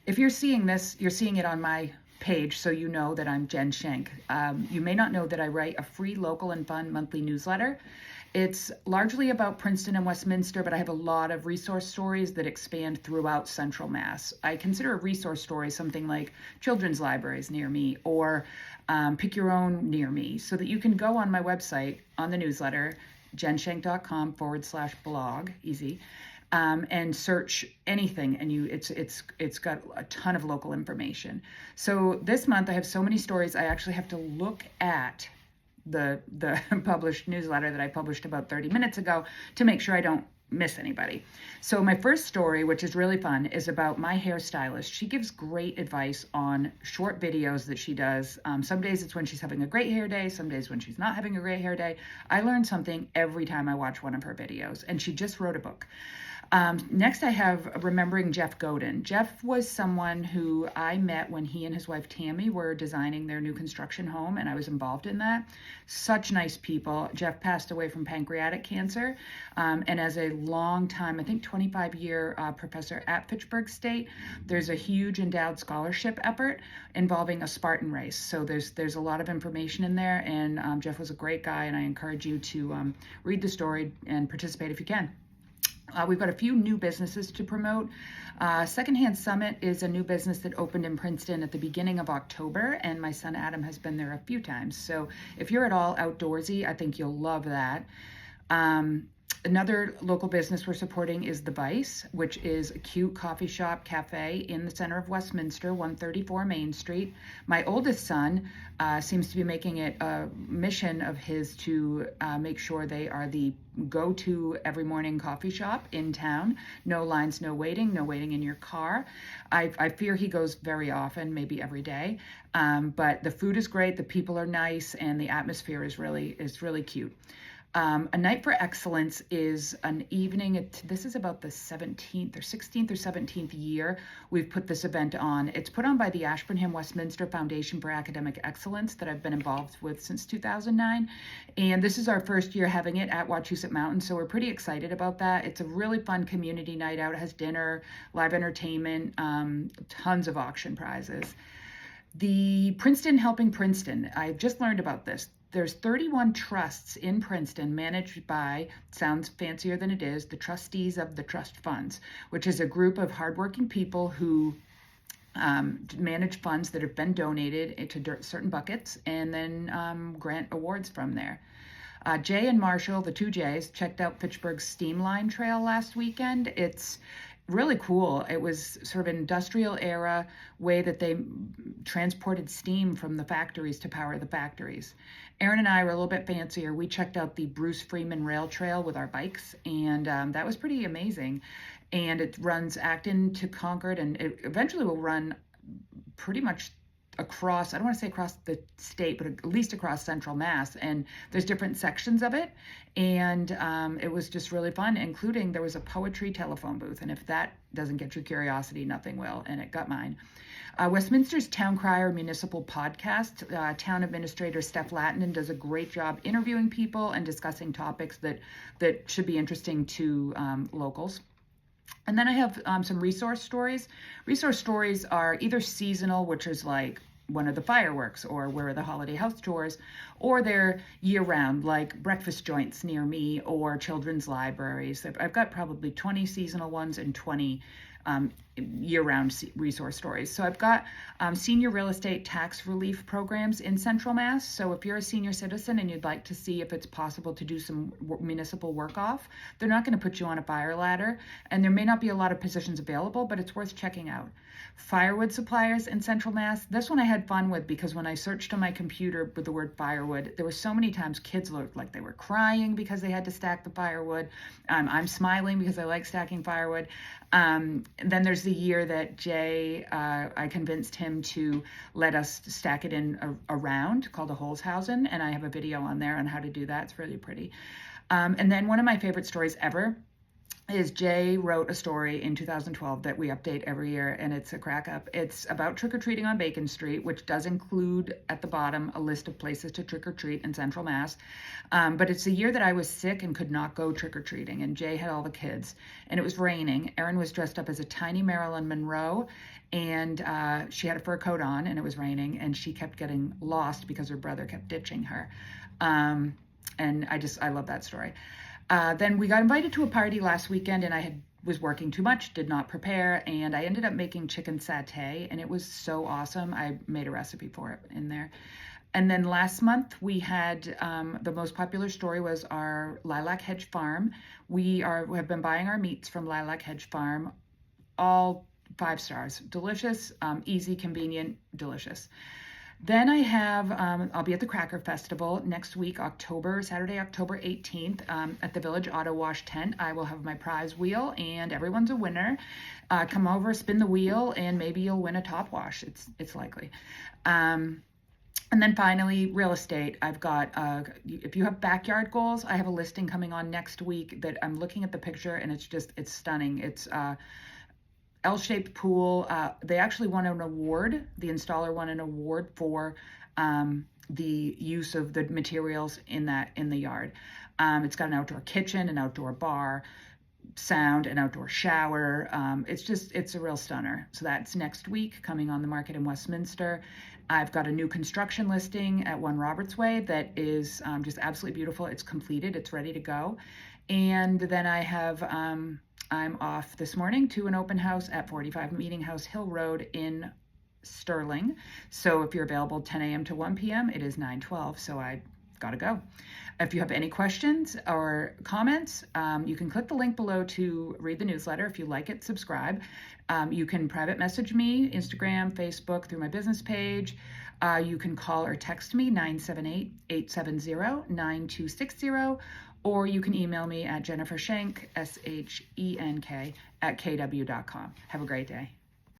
If you're seeing this, you're seeing it on my page, so you know that I'm Jen Shenk. You may not know that I write a free, local, and fun monthly newsletter. It's largely about Princeton and Westminster, but I have a lot of resource stories that expand throughout Central Mass. I consider a resource story something like children's libraries near me or pick your own near me, so that you can go on my website on the newsletter, jenshenk.com/blog, easy, and search anything, and it's got a ton of local information. So this month I have so many stories, I actually have to look at the published newsletter that I published about 30 minutes ago to make sure I don't miss anybody. So my first story, which is really fun, is about my hairstylist. She gives great advice on short videos that she does. Some days it's when she's having a great hair day, some days when she's not having a great hair day. I learn something every time I watch one of her videos, and she just wrote a book. Next, I have Remembering Jeff Godin. Jeff was someone who I met when he and his wife Tammy were designing their new construction home, and I was involved in that. Such nice people. Jeff passed away from pancreatic cancer, and as a long time, I think 25-year professor at Fitchburg State, there's a huge endowed scholarship effort involving a Spartan race. So there's a lot of information in there, and Jeff was a great guy, and I encourage you to read the story and participate if you can. We've got a few new businesses to promote. Secondhand Summit is a new business that opened in Princeton at the beginning of October, and my son Adam has been there a few times. So if you're at all outdoorsy, I think you'll love that. Another local business we're supporting is The Vice, which is a cute coffee shop cafe in the center of Westminster, 134 Main Street. My oldest son seems to be making it a mission of his to make sure they are the go-to every morning coffee shop in town. No lines, no waiting in your car. I fear he goes very often, maybe every day. But the food is great, the people are nice, and the atmosphere is really cute. A Night for Excellence is an evening. This is about the 17th or 16th or 17th year we've put this event on. It's put on by the Ashburnham Westminster Foundation for Academic Excellence that I've been involved with since 2009. And this is our first year having it at Wachusett Mountain, so we're pretty excited about that. It's a really fun community night out. It has dinner, live entertainment, tons of auction prizes. The Princeton Helping Princeton, I just learned about this. There's 31 trusts in Princeton managed by, sounds fancier than it is, the trustees of the trust funds, which is a group of hardworking people who manage funds that have been donated into certain buckets and then grant awards from there. Jay and Marshall, the two Jays, checked out Fitchburg's Steam Line Trail last weekend. It's really cool. It was sort of an industrial era way that they transported steam from the factories to power the factories. Aaron and I were a little bit fancier. We checked out the Bruce Freeman Rail Trail with our bikes, and that was pretty amazing. And it runs Acton to Concord, and it eventually will run pretty much across, I don't want to say across the state, but at least across Central Mass. And there's different sections of it. And it was just really fun, including there was a poetry telephone booth. And if that doesn't get your curiosity, nothing will. And it got mine. Westminster's Town Crier Municipal Podcast, Town Administrator Steph Latinen does a great job interviewing people and discussing topics that should be interesting to locals. And then I have some resource stories. Resource stories are either seasonal, which is like when are the fireworks or where are the holiday house tours, or they're year-round, like breakfast joints near me or children's libraries. I've got probably 20 seasonal ones and 20 year-round resource stories. So I've got senior real estate tax relief programs in Central Mass. So if you're a senior citizen and you'd like to see if it's possible to do some municipal work off, they're not going to put you on a fire ladder, and there may not be a lot of positions available, but it's worth checking out. Firewood suppliers in Central Mass. This one I had fun with because when I searched on my computer with the word firewood, there were so many times kids looked like they were crying because they had to stack the firewood. I'm smiling because I like stacking firewood. Then there's the year that Jay, I convinced him to let us stack it in a round called a Holzhausen, and I have a video on there on how to do that. It's really pretty. And then one of my favorite stories ever is Jay wrote a story in 2012 that we update every year, and it's a crack up. It's about trick-or-treating on Bacon Street, which does include at the bottom a list of places to trick-or-treat in Central Mass. But it's the year that I was sick and could not go trick-or-treating, and Jay had all the kids, and it was raining. Erin was dressed up as a tiny Marilyn Monroe, and she had a fur coat on, and it was raining, and she kept getting lost because her brother kept ditching her. And I love that story. Then we got invited to a party last weekend, and I was working too much, did not prepare, and I ended up making chicken satay, and it was so awesome. I made a recipe for it in there. And then last month we had the most popular story was our Lilac Hedge Farm. We have been buying our meats from Lilac Hedge Farm, all 5 stars, delicious, easy, convenient, delicious. Then I have, I'll be at the Cracker Festival next week, Saturday, October 18th, at the Village Auto Wash tent. I will have my prize wheel, and everyone's a winner. Come over, spin the wheel, and maybe you'll win a top wash. It's likely. And then finally, real estate. I've got, if you have backyard goals, I have a listing coming on next week that I'm looking at the picture, and it's stunning. It's L-shaped pool. They actually won an award. The installer won an award for the use of the materials in the yard. It's got an outdoor kitchen, an outdoor bar, sound, an outdoor shower. It's a real stunner. So that's next week, coming on the market in Westminster. I've got a new construction listing at 1 Roberts Way that is just absolutely beautiful. It's completed. It's ready to go. And then I have, I'm off this morning to an open house at 45 Meeting House Hill Road in Sterling. So if you're available 10 a.m. to 1 p.m., it is 9:12, so I gotta go. If you have any questions or comments, you can click the link below to read the newsletter. If you like it, subscribe. You can private message me, Instagram, Facebook, through my business page. You can call or text me, 978-870-9260, or you can email me at jennifershenk, SHENK, @kw.com. Have a great day.